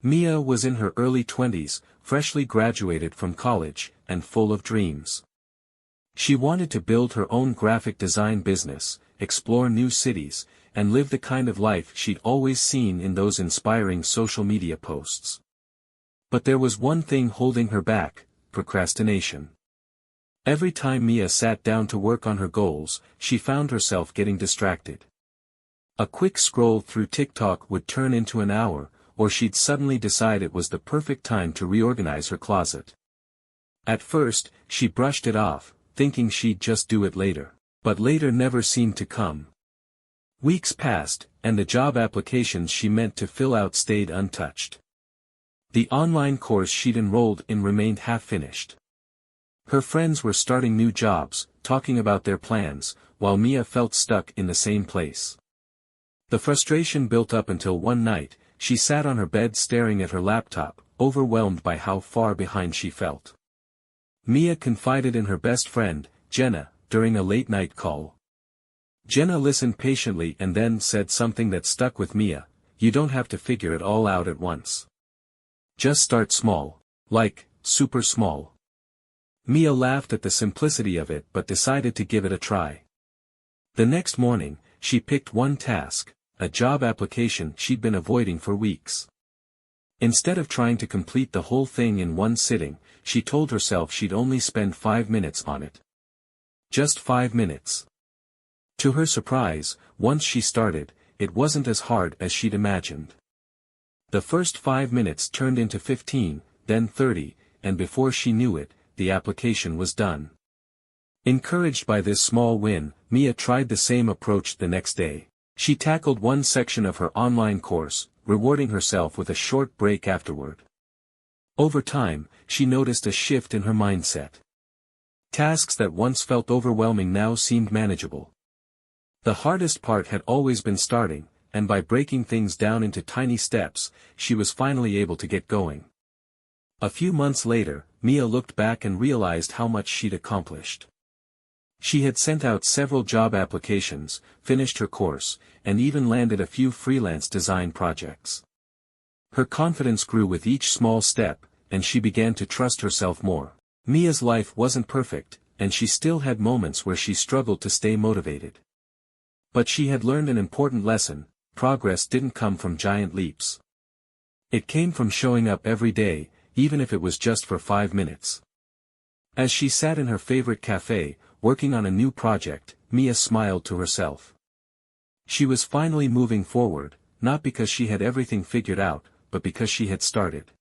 Mia was in her early 20s, freshly graduated from college, and full of dreams. She wanted to build her own graphic design business, explore new cities, and live the kind of life she'd always seen in those inspiring social media posts. But there was one thing holding her back: procrastination. Every time Mia sat down to work on her goals, she found herself getting distracted. A quick scroll through TikTok would turn into an hour, or she'd suddenly decide it was the perfect time to reorganize her closet. At first, she brushed it off, thinking she'd just do it later. But later never seemed to come. Weeks passed, and the job applications she meant to fill out stayed untouched. The online course she'd enrolled in remained half-finished. Her friends were starting new jobs, talking about their plans, while Mia felt stuck in the same place. The frustration built up until one night, she sat on her bed staring at her laptop, overwhelmed by how far behind she felt. Mia confided in her best friend, Jenna, during a late-night call. Jenna listened patiently and then said something that stuck with Mia: "You don't have to figure it all out at once. Just start small. Like, super small." Mia laughed at the simplicity of it but decided to give it a try. The next morning, she picked one task, a job application she'd been avoiding for weeks. Instead of trying to complete the whole thing in one sitting, she told herself she'd only spend 5 minutes on it. Just 5 minutes. To her surprise, once she started, it wasn't as hard as she'd imagined. The first 5 minutes turned into 15, then 30, and before she knew it, the application was done. Encouraged by this small win, Mia tried the same approach the next day. She tackled one section of her online course, rewarding herself with a short break afterward. Over time, she noticed a shift in her mindset. Tasks that once felt overwhelming now seemed manageable. The hardest part had always been starting, and by breaking things down into tiny steps, she was finally able to get going. A few months later, Mia looked back and realized how much she'd accomplished. She had sent out several job applications, finished her course, and even landed a few freelance design projects. Her confidence grew with each small step, and she began to trust herself more. Mia's life wasn't perfect, and she still had moments where she struggled to stay motivated. But she had learned an important lesson: progress didn't come from giant leaps. It came from showing up every day, even if it was just for 5 minutes. As she sat in her favorite cafe, working on a new project, Mia smiled to herself. She was finally moving forward, not because she had everything figured out, but because she had started.